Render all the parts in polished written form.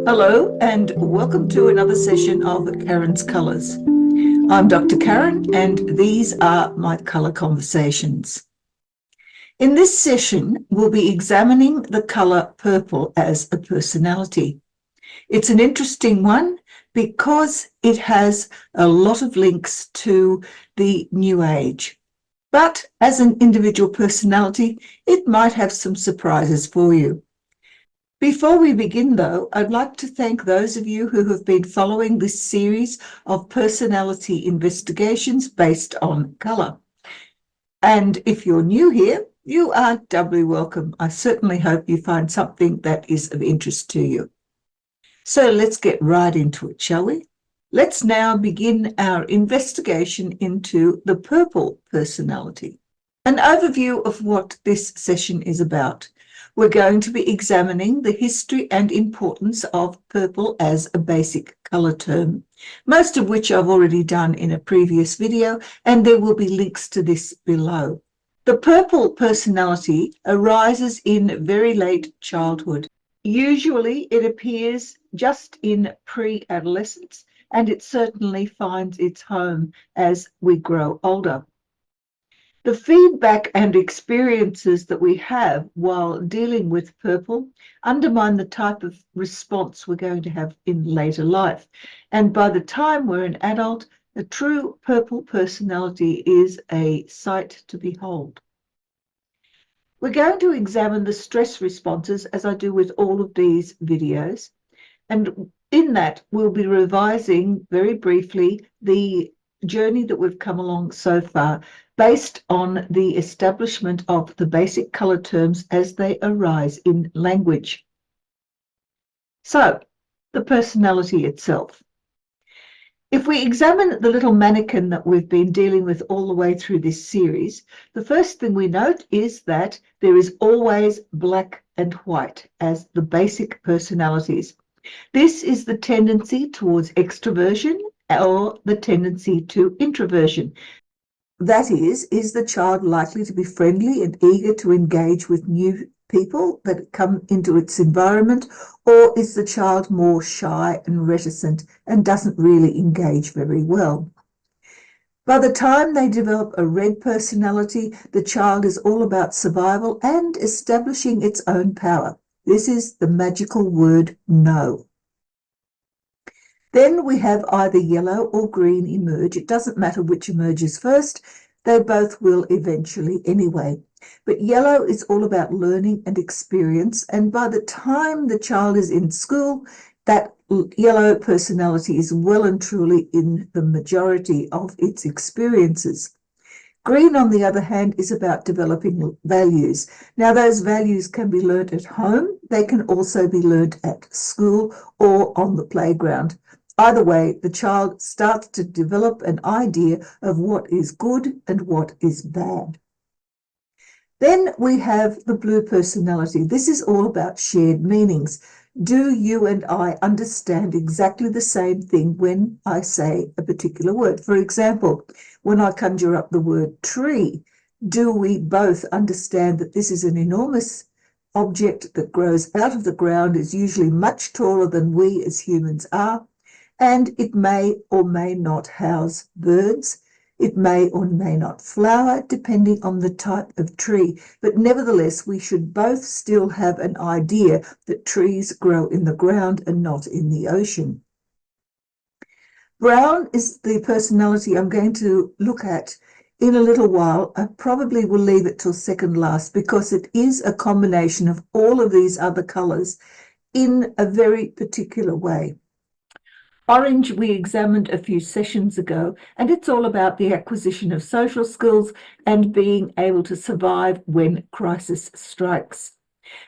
Hello, and welcome to another session of Karen's Colours. I'm Dr. Karen, and these are my colour conversations. In this session, we'll be examining the colour purple as a personality. It's an interesting one because it has a lot of links to the New Age. But as an individual personality, it might have some surprises for you. Before we begin, though, I'd like to thank those of you who have been following this series of personality investigations based on colour. And if you're new here, you are doubly welcome. I certainly hope you find something that is of interest to you. So let's get right into it, shall we? Let's now begin our investigation into the purple personality. An overview of what this session is about. We're going to be examining the history and importance of purple as a basic colour term, most of which I've already done in a previous video, and there will be links to this below. The purple personality arises in very late childhood. Usually it appears just in pre-adolescence, and it certainly finds its home as we grow older. The feedback and experiences that we have while dealing with purple undermine the type of response we're going to have in later life. And by the time we're an adult, a true purple personality is a sight to behold. We're going to examine the stress responses, as I do with all of these videos. And in that, we'll be revising very briefly the journey that we've come along so far based on the establishment of the basic colour terms as they arise in language. So, the personality itself. If we examine the little mannequin that we've been dealing with all the way through this series, the first thing we note is that there is always black and white as the basic personalities. This is the tendency towards extroversion or the tendency to introversion. That is the child likely to be friendly and eager to engage with new people that come into its environment, or is the child more shy and reticent and doesn't really engage very well? By the time they develop a red personality, the child is all about survival and establishing its own power. This is the magical word no. Then we have either yellow or green emerge. It doesn't matter which emerges first. They both will eventually anyway. But yellow is all about learning and experience. And by the time the child is in school, that yellow personality is well and truly in the majority of its experiences. Green, on the other hand, is about developing values. Now, those values can be learnt at home. They can also be learnt at school or on the playground. Either way, the child starts to develop an idea of what is good and what is bad. Then we have the blue personality. This is all about shared meanings. Do you and I understand exactly the same thing when I say a particular word? For example, when I conjure up the word tree, do we both understand that this is an enormous object that grows out of the ground, is usually much taller than we as humans are, and it may or may not house birds. It may or may not flower, depending on the type of tree. But nevertheless, we should both still have an idea that trees grow in the ground and not in the ocean. Brown is the personality I'm going to look at in a little while. I probably will leave it till second last because it is a combination of all of these other colours in a very particular way. Orange we examined a few sessions ago, and it's all about the acquisition of social skills and being able to survive when crisis strikes.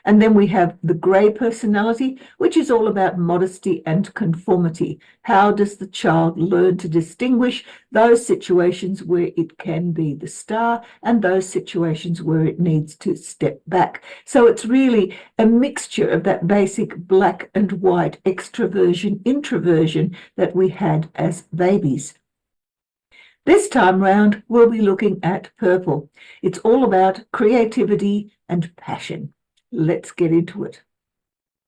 And then we have the grey personality, which is all about modesty and conformity. How does the child learn to distinguish those situations where it can be the star and those situations where it needs to step back? So it's really a mixture of that basic black and white extroversion, introversion that we had as babies. This time round, we'll be looking at purple. It's all about creativity and passion. Let's get into it.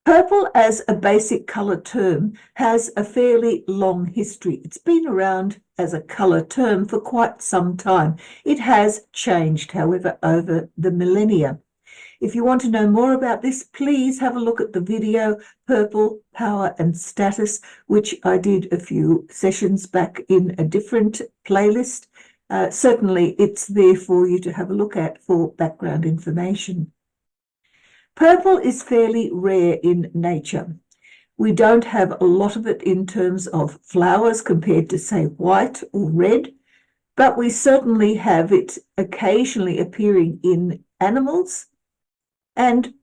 Purple as a basic colour term has a fairly long history. It's been around as a colour term for quite some time. It has changed, however, over the millennia. If you want to know more about this, please have a look at the video Purple, Power and Status, which I did a few sessions back in a different playlist. Certainly, it's there for you to have a look at for background information. Purple is fairly rare in nature. We don't have a lot of it in terms of flowers compared to, say, white or red, but we certainly have it occasionally appearing in animals and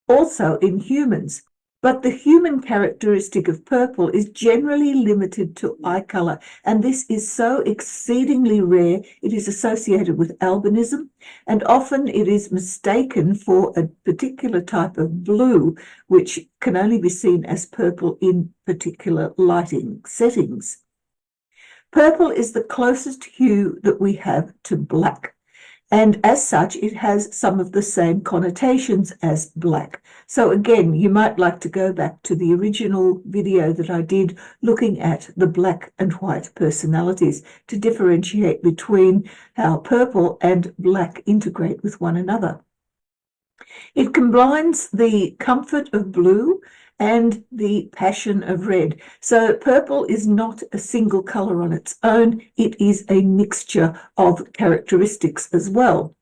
also in humans. But the human characteristic of purple is generally limited to eye color, and this is so exceedingly rare. It is associated with albinism, and often it is mistaken for a particular type of blue, which can only be seen as purple in particular lighting settings. Purple is the closest hue that we have to black. And as such, it has some of the same connotations as black. So again, you might like to go back to the original video that I did looking at the black and white personalities to differentiate between how purple and black integrate with one another. It combines the comfort of blue and the passion of red. So purple is not a single color on its own. It is a mixture of characteristics as well.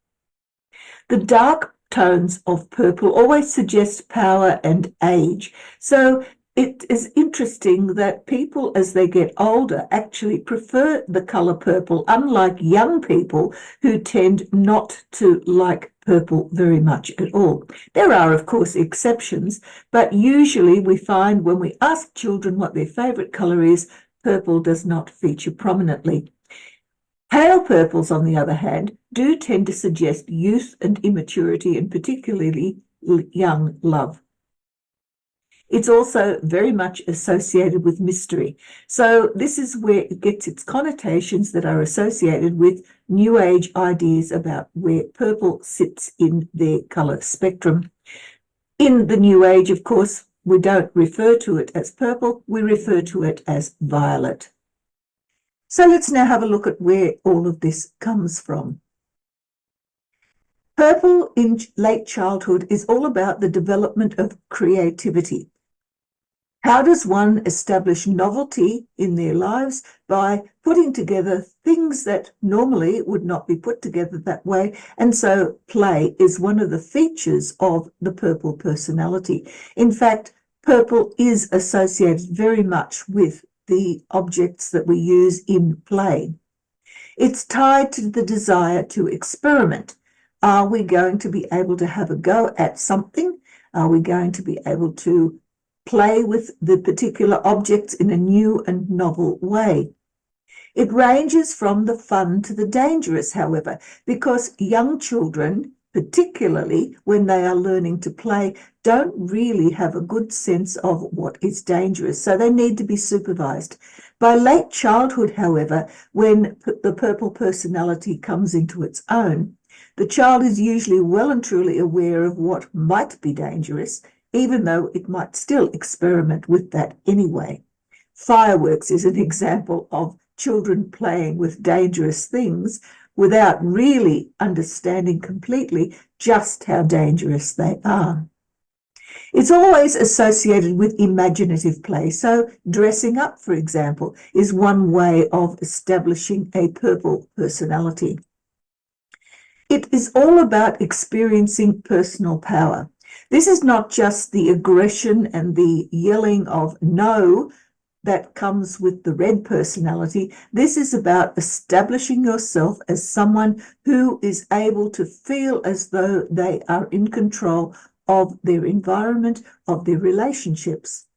The dark tones of purple always suggest power and age. So it is interesting that people, as they get older, actually prefer the color purple, unlike young people who tend not to like purple very much at all. There are, of course, exceptions, but usually we find when we ask children what their favorite color is, purple does not feature prominently. Pale purples, on the other hand, do tend to suggest youth and immaturity, and particularly young love. It's also very much associated with mystery. So this is where it gets its connotations that are associated with New Age ideas about where purple sits in their colour spectrum. In the New Age, of course, we don't refer to it as purple, we refer to it as violet. So let's now have a look at where all of this comes from. Purple in late childhood is all about the development of creativity. How does one establish novelty in their lives? By putting together things that normally would not be put together that way. And so play is one of the features of the purple personality. In fact, purple is associated very much with the objects that we use in play. It's tied to the desire to experiment. Are we going to be able to have a go at something? Are we going to be able to play with the particular objects in a new and novel way? It ranges from the fun to the dangerous, however, because young children, particularly when they are learning to play, don't really have a good sense of what is dangerous, so they need to be supervised. By late childhood, however, when the purple personality comes into its own, the child is usually well and truly aware of what might be dangerous, even though it might still experiment with that anyway. Fireworks is an example of children playing with dangerous things without really understanding completely just how dangerous they are. It's always associated with imaginative play. So dressing up, for example, is one way of establishing a purple personality. It is all about experiencing personal power. This is not just the aggression and the yelling of no that comes with the red personality. This is about establishing yourself as someone who is able to feel as though they are in control of their environment, of their relationships.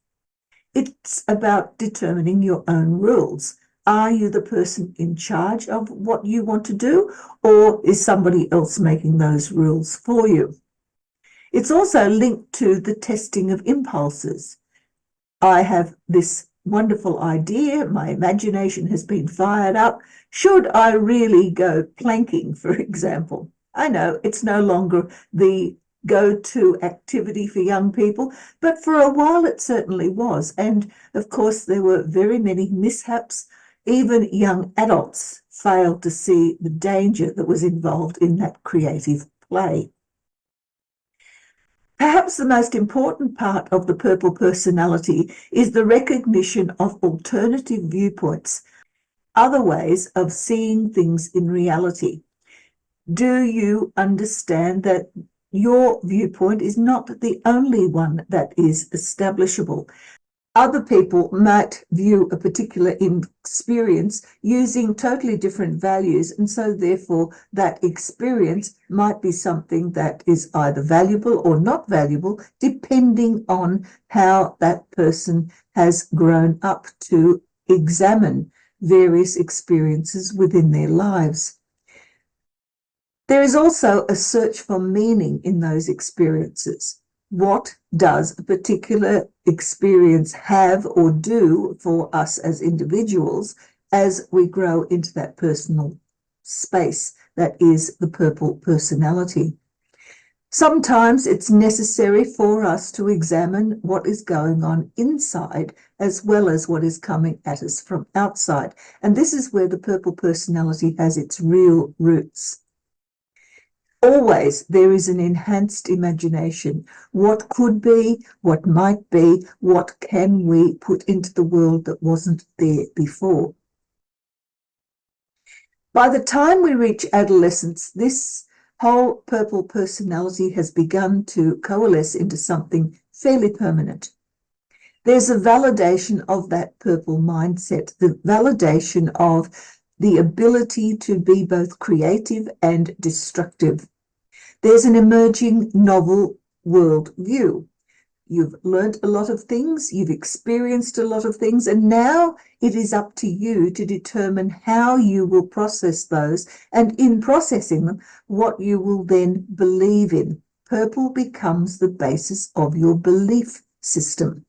It's about determining your own rules. Are you the person in charge of what you want to do, or is somebody else making those rules for you? It's also linked to the testing of impulses. I have this wonderful idea, my imagination has been fired up. Should I really go planking, for example? I know it's no longer the go-to activity for young people, but for a while it certainly was. And of course, there were very many mishaps. Even young adults failed to see the danger that was involved in that creative play. Perhaps the most important part of the purple personality is the recognition of alternative viewpoints, other ways of seeing things in reality. Do you understand that your viewpoint is not the only one that is establishable? Other people might view a particular experience using totally different values, and so therefore that experience might be something that is either valuable or not valuable, depending on how that person has grown up to examine various experiences within their lives. There is also a search for meaning in those experiences. What does a particular experience have or do for us as individuals as we grow into that personal space that is the purple personality? Sometimes it's necessary for us to examine what is going on inside as well as what is coming at us from outside. And this is where the purple personality has its real roots. Always there is an enhanced imagination. What could be, what might be, what can we put into the world that wasn't there before? By the time we reach adolescence, this whole purple personality has begun to coalesce into something fairly permanent. There's a validation of that purple mindset, the validation of the ability to be both creative and destructive. There's an emerging novel world view. You've learned a lot of things, you've experienced a lot of things, and now it is up to you to determine how you will process those, and in processing them, what you will then believe in. Purple becomes the basis of your belief system.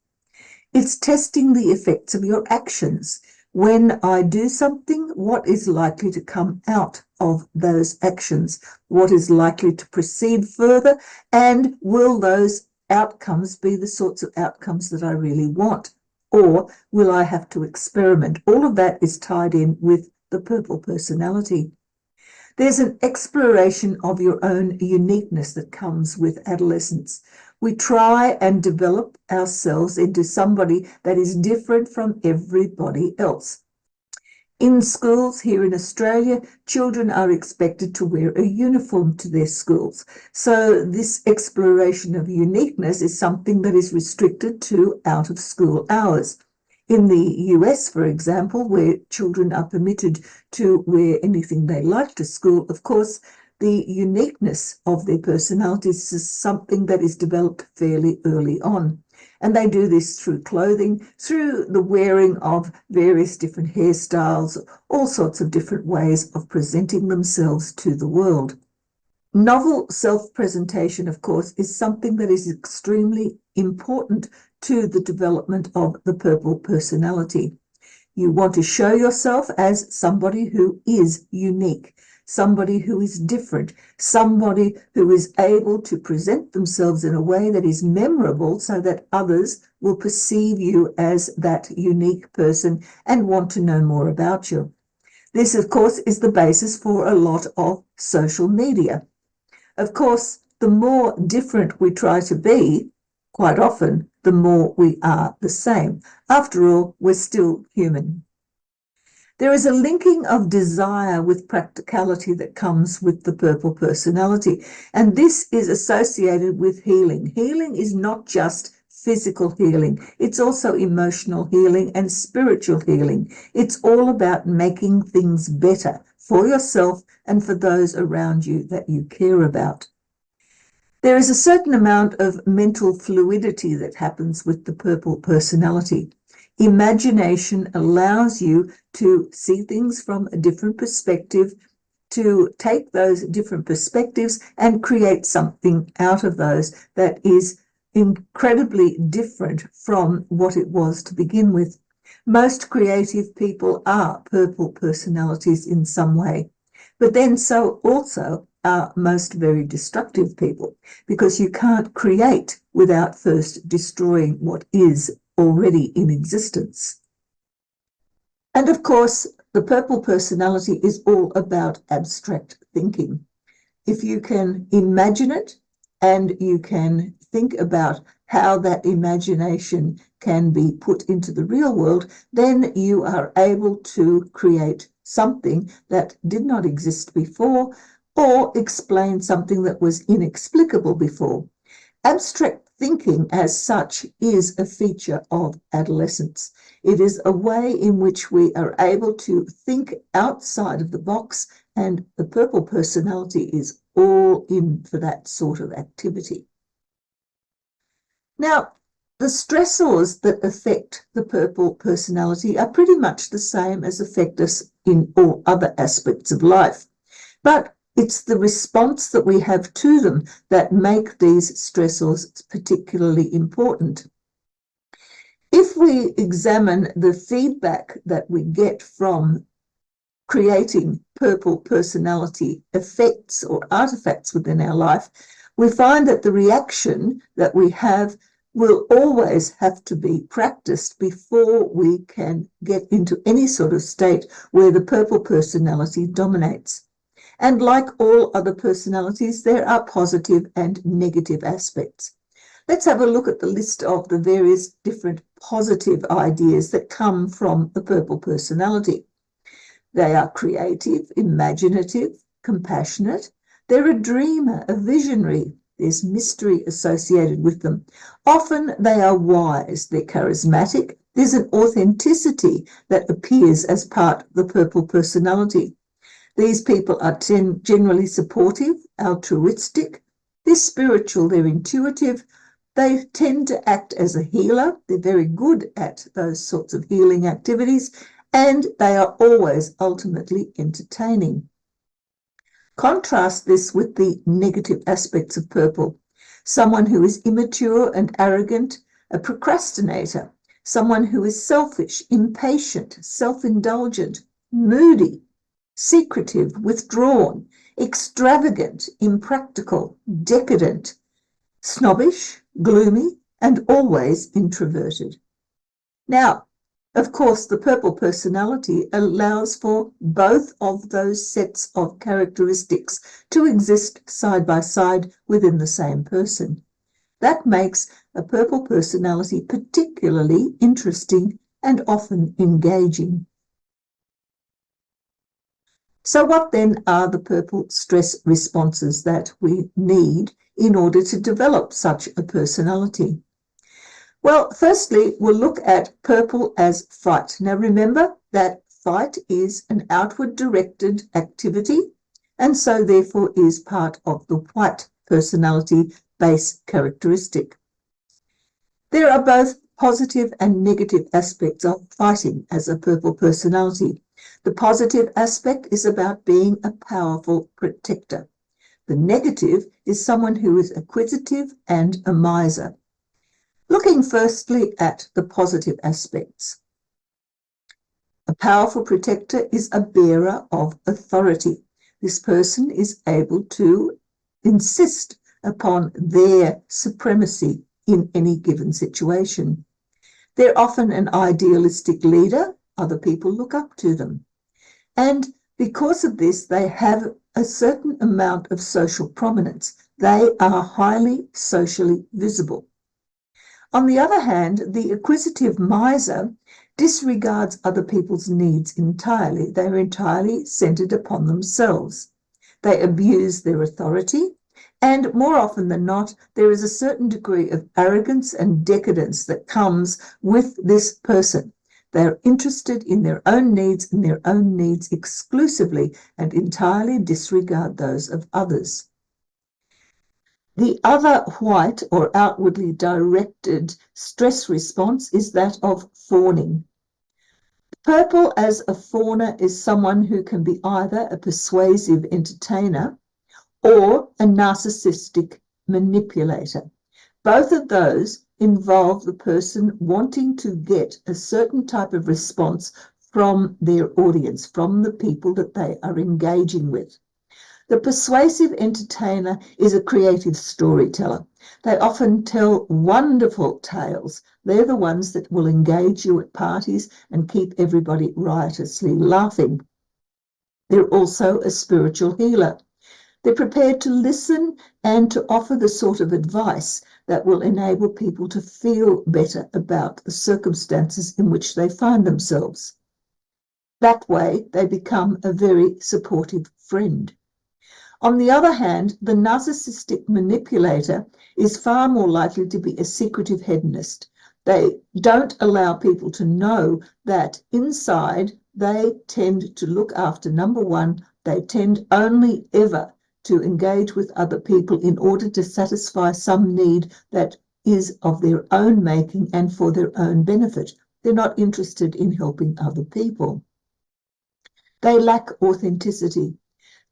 It's testing the effects of your actions. When I do something, what is likely to come out of those actions? What is likely to proceed further? And will those outcomes be the sorts of outcomes that I really want? Or will I have to experiment? All of that is tied in with the purple personality. There's an exploration of your own uniqueness that comes with adolescence. We try and develop ourselves into somebody that is different from everybody else. In schools here in Australia, children are expected to wear a uniform to their schools. So this exploration of uniqueness is something that is restricted to out of school hours. In the US, for example, where children are permitted to wear anything they like to school, of course, the uniqueness of their personalities is something that is developed fairly early on. And they do this through clothing, through the wearing of various different hairstyles, all sorts of different ways of presenting themselves to the world. Novel self-presentation, of course, is something that is extremely important to the development of the purple personality. You want to show yourself as somebody who is unique, somebody who is different, somebody who is able to present themselves in a way that is memorable so that others will perceive you as that unique person and want to know more about you. This, of course, is the basis for a lot of social media. Of course, the more different we try to be, quite often, the more we are the same. After all, we're still human. There is a linking of desire with practicality that comes with the purple personality, and this is associated with healing. Healing is not just physical healing, it's also emotional healing and spiritual healing. It's all about making things better for yourself and for those around you that you care about. There is a certain amount of mental fluidity that happens with the purple personality. Imagination allows you to see things from a different perspective, to take those different perspectives and create something out of those that is incredibly different from what it was to begin with. Most creative people are purple personalities in some way, but then so also are most very destructive people, because you can't create without first destroying what is already in existence. And of course, the purple personality is all about abstract thinking. If you can imagine it and you can think about how that imagination can be put into the real world, then you are able to create something that did not exist before, or explain something that was inexplicable before. Abstract thinking as such is a feature of adolescence. It is a way in which we are able to think outside of the box, and the purple personality is all in for that sort of activity. Now, the stressors that affect the purple personality are pretty much the same as affect us in all other aspects of life, but it's the response that we have to them that make these stressors particularly important. If we examine the feedback that we get from creating purple personality effects or artifacts within our life, we find that the reaction that we have will always have to be practiced before we can get into any sort of state where the purple personality dominates. And like all other personalities, there are positive and negative aspects. Let's have a look at the list of the various different positive ideas that come from the purple personality. They are creative, imaginative, compassionate. They're a dreamer, a visionary. There's mystery associated with them. Often they are wise, they're charismatic. There's an authenticity that appears as part of the purple personality. These people are generally supportive, altruistic. They're spiritual, they're intuitive. They tend to act as a healer. They're very good at those sorts of healing activities, and they are always ultimately entertaining. Contrast this with the negative aspects of purple. Someone who is immature and arrogant, a procrastinator, someone who is selfish, impatient, self-indulgent, moody, secretive, withdrawn, extravagant, impractical, decadent, snobbish, gloomy, and always introverted. Now, of course, the purple personality allows for both of those sets of characteristics to exist side by side within the same person. That makes a purple personality particularly interesting and often engaging. So what then are the purple stress responses that we need in order to develop such a personality? Well, firstly, we'll look at purple as fight. Now remember that fight is an outward directed activity, and so therefore is part of the white personality base characteristic. There are both positive and negative aspects of fighting as a purple personality. The positive aspect is about being a powerful protector. The negative is someone who is acquisitive and a miser. Looking firstly at the positive aspects. A powerful protector is a bearer of authority. This person is able to insist upon their supremacy in any given situation. They're often an idealistic leader. Other people look up to them. And because of this, they have a certain amount of social prominence. They are highly socially visible. On the other hand, the acquisitive miser disregards other people's needs entirely. They're entirely centered upon themselves. They abuse their authority, and more often than not, there is a certain degree of arrogance and decadence that comes with this person. They're interested in their own needs and their own needs exclusively, and entirely disregard those of others. The other white or outwardly directed stress response is that of fawning. Purple as a fawner is someone who can be either a persuasive entertainer or a narcissistic manipulator. Both of those involve the person wanting to get a certain type of response from their audience, from the people that they are engaging with. The persuasive entertainer is a creative storyteller. They often tell wonderful tales. They're the ones that will engage you at parties and keep everybody riotously laughing. They're also a spiritual healer. They're prepared to listen and to offer the sort of advice that will enable people to feel better about the circumstances in which they find themselves. That way, they become a very supportive friend. On the other hand, the narcissistic manipulator is far more likely to be a secretive hedonist. They don't allow people to know that inside they tend to look after, number one, they tend only ever to engage with other people in order to satisfy some need that is of their own making and for their own benefit. They're not interested in helping other people. They lack authenticity.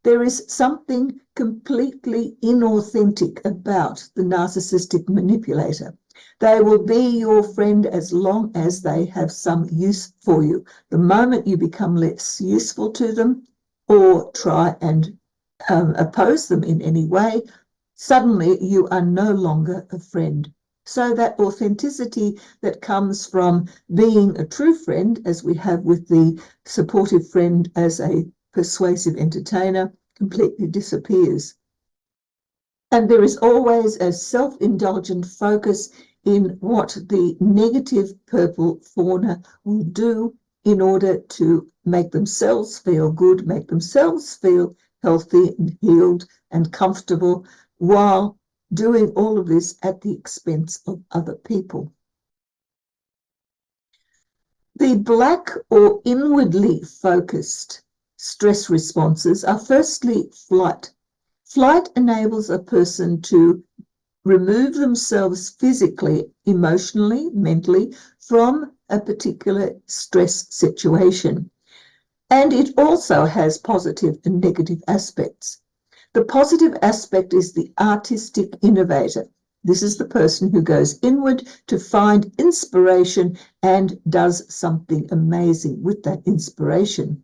There is something completely inauthentic about the narcissistic manipulator. They will be your friend as long as they have some use for you. The moment you become less useful to them or try and oppose them in any way, suddenly you are no longer a friend. So that authenticity that comes from being a true friend, as we have with the supportive friend as a persuasive entertainer, completely disappears. And there is always a self-indulgent focus in what the negative purple fauna will do in order to make themselves feel good, make themselves feel healthy and healed and comfortable, while doing all of this at the expense of other people. The black or inwardly focused stress responses are firstly flight. Flight enables a person to remove themselves physically, emotionally, mentally from a particular stress situation. And it also has positive and negative aspects. The positive aspect is the artistic innovator. This is the person who goes inward to find inspiration and does something amazing with that inspiration.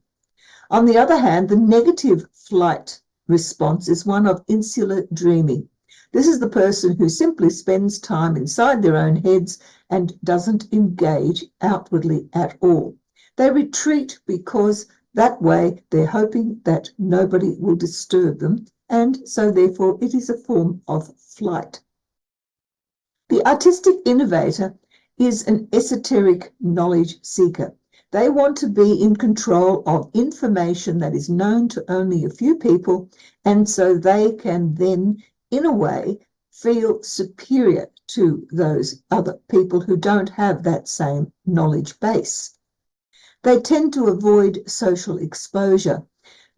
On the other hand, the negative flight response is one of insular dreaming. This is the person who simply spends time inside their own heads and doesn't engage outwardly at all. They retreat because that way they're hoping that nobody will disturb them, and so therefore it is a form of flight. The artistic innovator is an esoteric knowledge seeker. They want to be in control of information that is known to only a few people, and so they can then, in a way, feel superior to those other people who don't have that same knowledge base. They tend to avoid social exposure.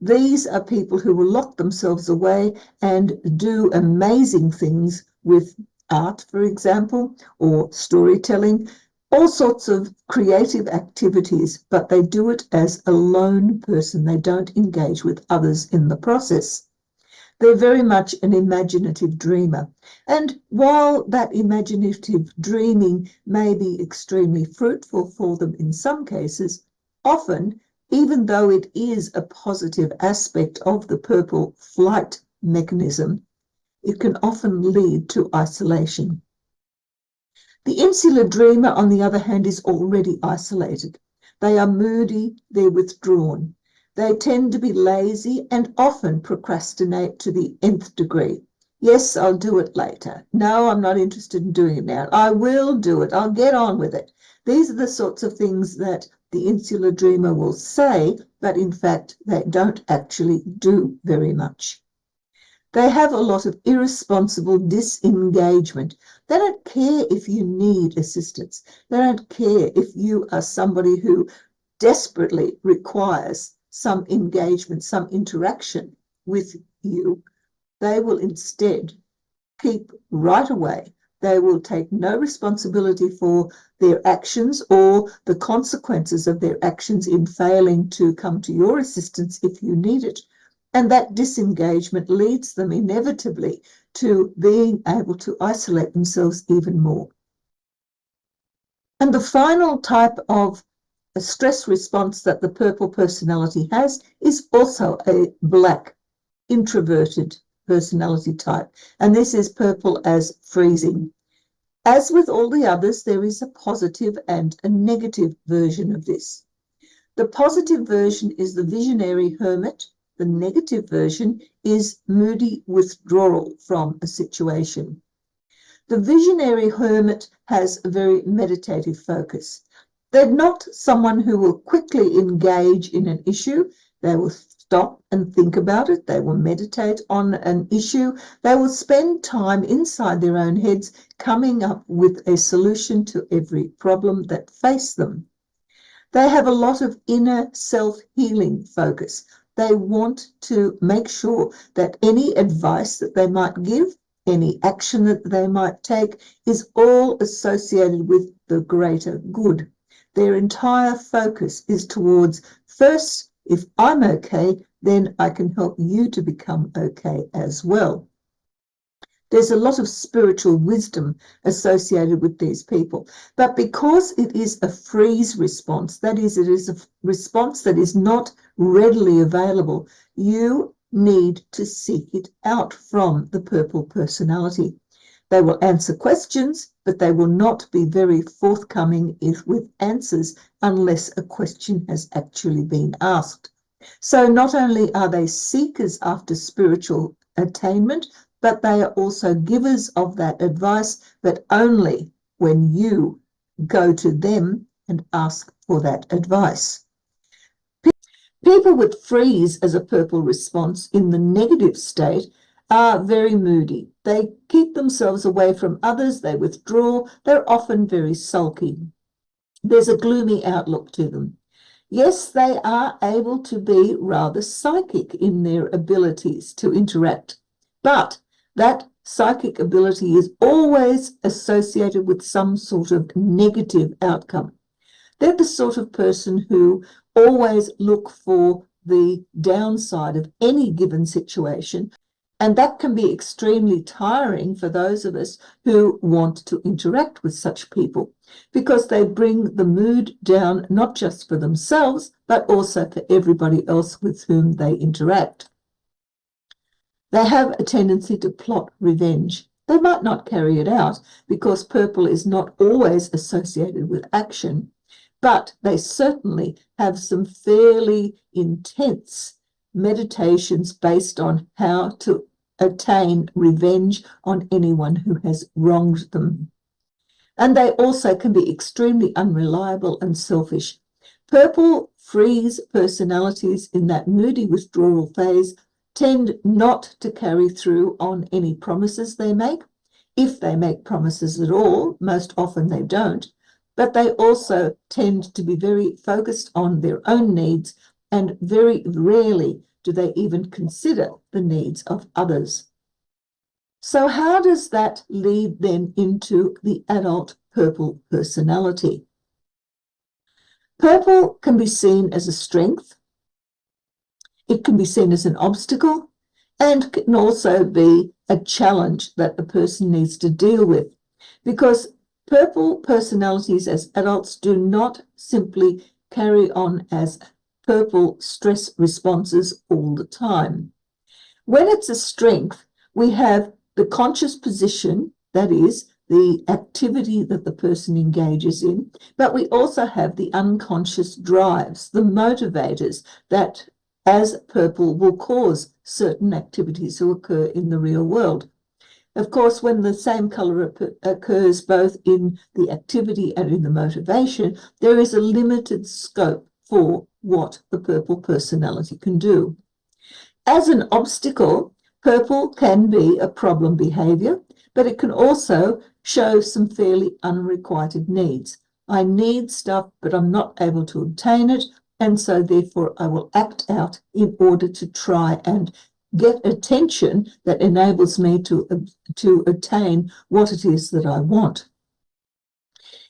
These are people who will lock themselves away and do amazing things with art, for example, or storytelling, all sorts of creative activities, but they do it as a lone person. They don't engage with others in the process. They're very much an imaginative dreamer. And while that imaginative dreaming may be extremely fruitful for them in some cases, often, even though it is a positive aspect of the purple flight mechanism, it can often lead to isolation. The insular dreamer, on the other hand, is already isolated. They are moody, they're withdrawn. They tend to be lazy and often procrastinate to the nth degree. Yes, I'll do it later. No, I'm not interested in doing it now. I will do it. I'll get on with it. These are the sorts of things that the insular dreamer will say, but in fact, they don't actually do very much. They have a lot of irresponsible disengagement. They don't care if you need assistance. They don't care if you are somebody who desperately requires some engagement, some interaction with you. They will instead keep right away. They will take no responsibility for their actions or the consequences of their actions in failing to come to your assistance if you need it. And that disengagement leads them inevitably to being able to isolate themselves even more. And the final type of a stress response that the purple personality has is also a black introverted personality type, and this is purple as freezing. As with all the others, there is a positive and a negative version of this. The positive version is the visionary hermit. The negative version is moody withdrawal from a situation. The visionary hermit has a very meditative focus. They're not someone who will quickly engage in an issue. They will stop and think about it. They will meditate on an issue. They will spend time inside their own heads coming up with a solution to every problem that faces them. They have a lot of inner self-healing focus. They want to make sure that any advice that they might give, any action that they might take, is all associated with the greater good. Their entire focus is towards, first, if I'm okay, then I can help you to become okay as well. There's a lot of spiritual wisdom associated with these people. But because it is a freeze response, that is, it is a response that is not readily available, you need to seek it out from the purple personality. They will answer questions, but they will not be very forthcoming with answers unless a question has actually been asked. So not only are they seekers after spiritual attainment, but they are also givers of that advice, but only when you go to them and ask for that advice. People with freeze as a purple response in the negative state are very moody. They keep themselves away from others, they withdraw, they're often very sulky. There's a gloomy outlook to them. Yes, they are able to be rather psychic in their abilities to interact, but that psychic ability is always associated with some sort of negative outcome. They're the sort of person who always look for the downside of any given situation, and that can be extremely tiring for those of us who want to interact with such people, because they bring the mood down not just for themselves, but also for everybody else with whom they interact. They have a tendency to plot revenge. They might not carry it out because purple is not always associated with action, but they certainly have some fairly intense meditations based on how to attain revenge on anyone who has wronged them. And they also can be extremely unreliable and selfish. Purple freeze personalities in that moody withdrawal phase tend not to carry through on any promises they make. If they make promises at all, most often they don't, but they also tend to be very focused on their own needs, and very rarely do they even consider the needs of others. So how does that lead then into the adult purple personality? Purple can be seen as a strength. It can be seen as an obstacle, and can also be a challenge that the person needs to deal with, because purple personalities as adults do not simply carry on as purple stress responses all the time. When it's a strength, we have the conscious position, that is, the activity that the person engages in, but we also have the unconscious drives, the motivators that, as purple, will cause certain activities to occur in the real world. Of course, when the same colour occurs both in the activity and in the motivation, there is a limited scope for what the purple personality can do. As an obstacle, purple can be a problem behaviour, but it can also show some fairly unrequited needs. I need stuff, but I'm not able to obtain it, and so therefore I will act out in order to try and get attention that enables me to attain what it is that I want.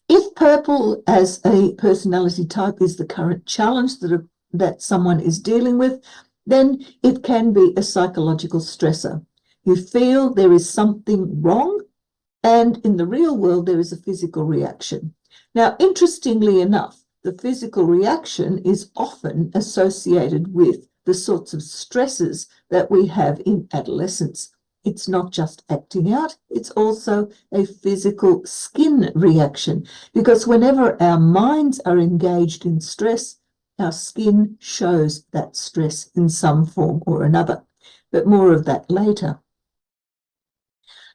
If purple as a personality type is the current challenge that someone is dealing with, then it can be a psychological stressor. You feel there is something wrong, and in the real world there is a physical reaction. Now, interestingly enough, the physical reaction is often associated with the sorts of stresses that we have in adolescence. It's not just acting out, it's also a physical skin reaction, because whenever our minds are engaged in stress, our skin shows that stress in some form or another. But more of that later.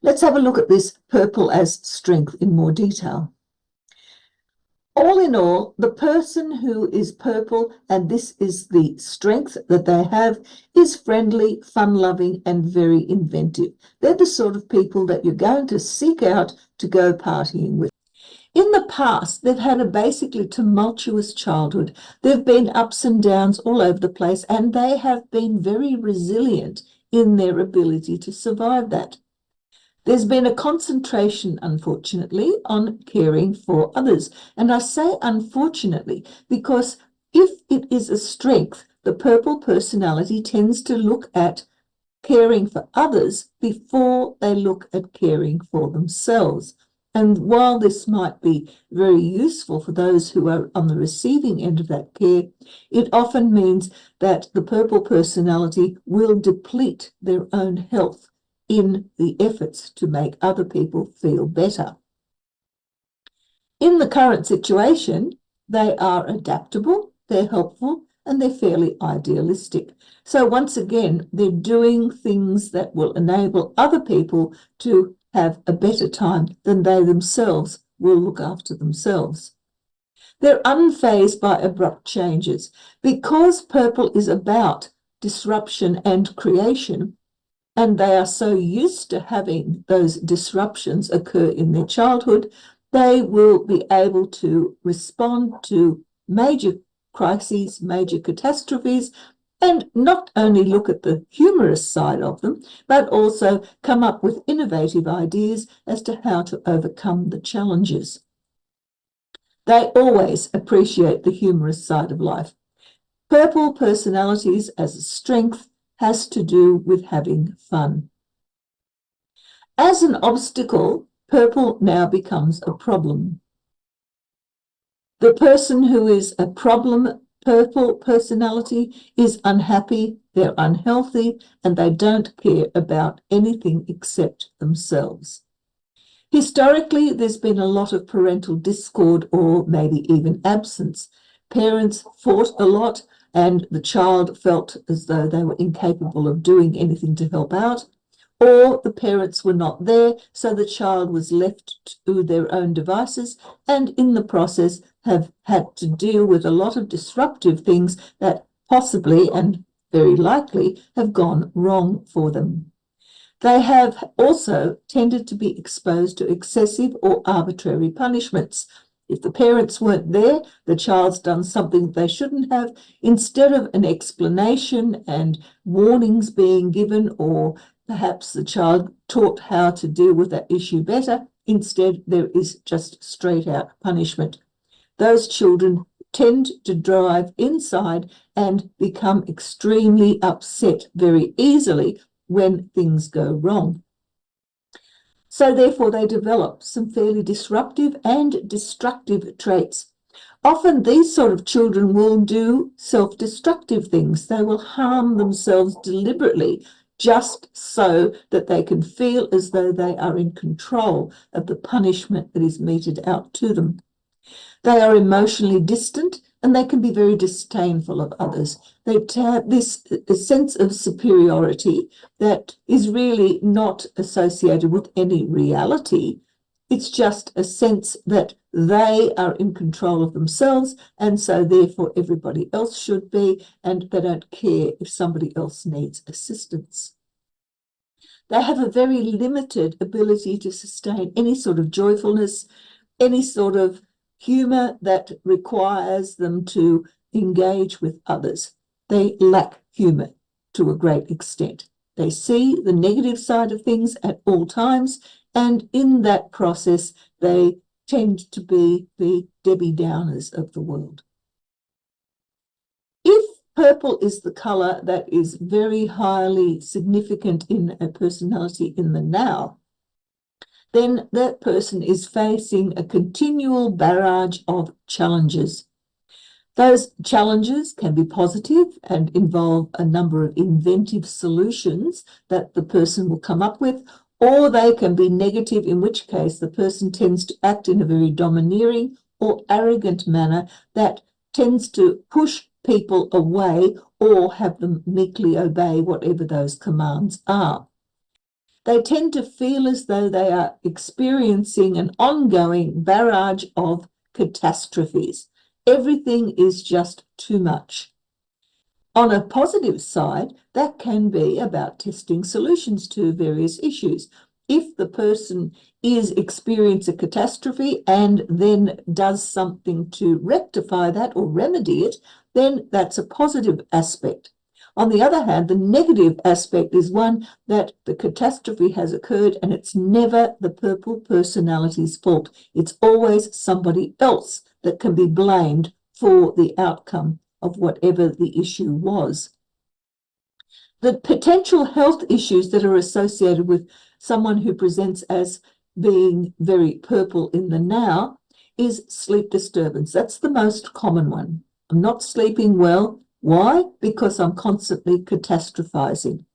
Let's have a look at this purple as strength in more detail. All in all, the person who is purple, and this is the strength that they have, is friendly, fun-loving, and very inventive. They're the sort of people that you're going to seek out to go partying with. In the past, they've had a basically tumultuous childhood. There have been ups and downs all over the place, and they have been very resilient in their ability to survive that. There's been a concentration, unfortunately, on caring for others. And I say unfortunately because if it is a strength, the purple personality tends to look at caring for others before they look at caring for themselves. And while this might be very useful for those who are on the receiving end of that care, it often means that the purple personality will deplete their own health in the efforts to make other people feel better. In the current situation, they are adaptable, they're helpful, and they're fairly idealistic. So once again, they're doing things that will enable other people to have a better time than they themselves will look after themselves. They're unfazed by abrupt changes. Because purple is about disruption and creation, and they are so used to having those disruptions occur in their childhood, they will be able to respond to major crises, major catastrophes, and not only look at the humorous side of them, but also come up with innovative ideas as to how to overcome the challenges. They always appreciate the humorous side of life. Purple personalities as a strength has to do with having fun. As an obstacle, purple now becomes a problem. The person who is a problem purple personality is unhappy, they're unhealthy, and they don't care about anything except themselves. Historically, there's been a lot of parental discord or maybe even absence. Parents fought a lot, and the child felt as though they were incapable of doing anything to help out, or the parents were not there, so the child was left to their own devices, and in the process have had to deal with a lot of disruptive things that possibly and very likely have gone wrong for them. They have also tended to be exposed to excessive or arbitrary punishments. If the parents weren't there, the child's done something they shouldn't have. Instead of an explanation and warnings being given, or perhaps the child taught how to deal with that issue better, instead there is just straight out punishment. Those children tend to drive inside and become extremely upset very easily when things go wrong. So therefore they develop some fairly disruptive and destructive traits. Often these sort of children will do self-destructive things. They will harm themselves deliberately just so that they can feel as though they are in control of the punishment that is meted out to them. They are emotionally distant, and they can be very disdainful of others. They have this sense of superiority that is really not associated with any reality. It's just a sense that they are in control of themselves, and so therefore everybody else should be, and they don't care if somebody else needs assistance. They have a very limited ability to sustain any sort of joyfulness, any sort of humour that requires them to engage with others. They lack humour to a great extent. They see the negative side of things at all times, and in that process, they tend to be the Debbie Downers of the world. If purple is the colour that is very highly significant in a personality in the now, then that person is facing a continual barrage of challenges. Those challenges can be positive and involve a number of inventive solutions that the person will come up with, or they can be negative, in which case the person tends to act in a very domineering or arrogant manner that tends to push people away or have them meekly obey whatever those commands are. They tend to feel as though they are experiencing an ongoing barrage of catastrophes. Everything is just too much. On a positive side, that can be about testing solutions to various issues. If the person is experiencing a catastrophe and then does something to rectify that or remedy it, then that's a positive aspect. On the other hand, the negative aspect is one that the catastrophe has occurred and it's never the purple personality's fault. It's always somebody else that can be blamed for the outcome of whatever the issue was. The potential health issues that are associated with someone who presents as being very purple in the now is sleep disturbance. That's the most common one. I'm not sleeping well. Why? Because I'm constantly catastrophizing.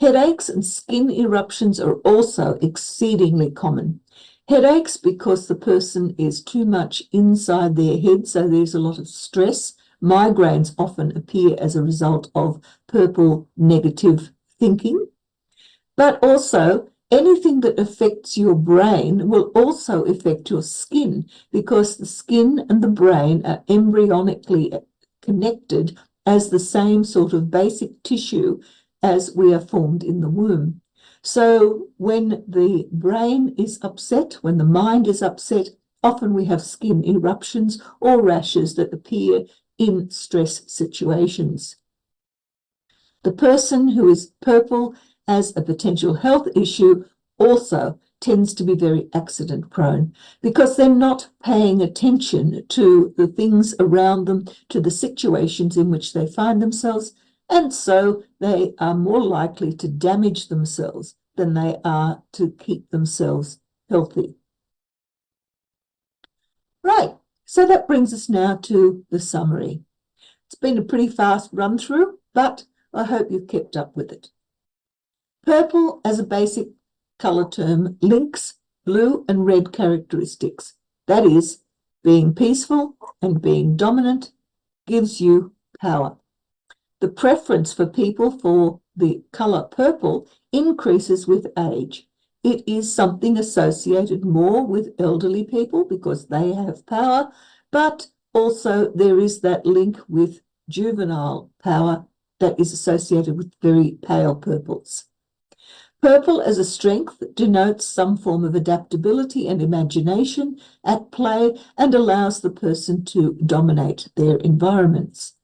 Headaches and skin eruptions are also exceedingly common. Headaches because the person is too much inside their head, so there's a lot of stress. Migraines often appear as a result of purple negative thinking, but also anything that affects your brain will also affect your skin, because the skin and the brain are embryonically connected as the same sort of basic tissue as we are formed in the womb. So when the brain is upset, when the mind is upset, often we have skin eruptions or rashes that appear in stress situations. The person who is purple as a potential health issue also tends to be very accident prone because they're not paying attention to the things around them, to the situations in which they find themselves, and so they are more likely to damage themselves than they are to keep themselves healthy. Right, so that brings us now to the summary. It's been a pretty fast run through, but I hope you've kept up with it. Purple as a basic colour term links blue and red characteristics. That is, being peaceful and being dominant gives you power. The preference for people for the colour purple increases with age. It is something associated more with elderly people because they have power, but also there is that link with juvenile power that is associated with very pale purples. Purple as a strength denotes some form of adaptability and imagination at play and allows the person to dominate their environments.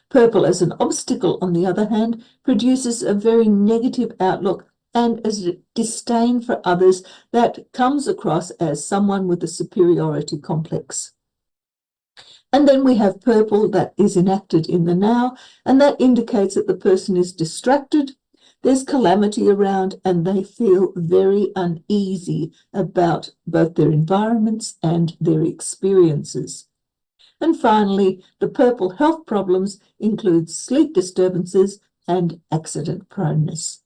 Purple as an obstacle, on the other hand, produces a very negative outlook and a disdain for others that comes across as someone with a superiority complex. And then we have purple that is enacted in the now, and that indicates that the person is distracted, there's calamity around, and they feel very uneasy about both their environments and their experiences. And finally, the purple health problems include sleep disturbances and accident proneness.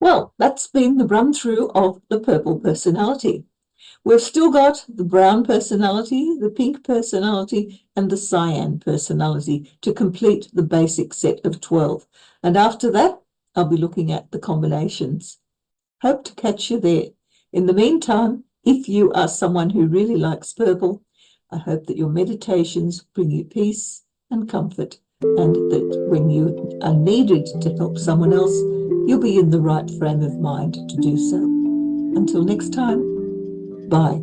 Well, that's been the run through of the purple personality. We've still got the brown personality, the pink personality, and the cyan personality to complete the basic set of 12. And after that, I'll be looking at the combinations. Hope to catch you there. In the meantime, if you are someone who really likes purple, I hope that your meditations bring you peace and comfort, and that when you are needed to help someone else, you'll be in the right frame of mind to do so. Until next time, bye.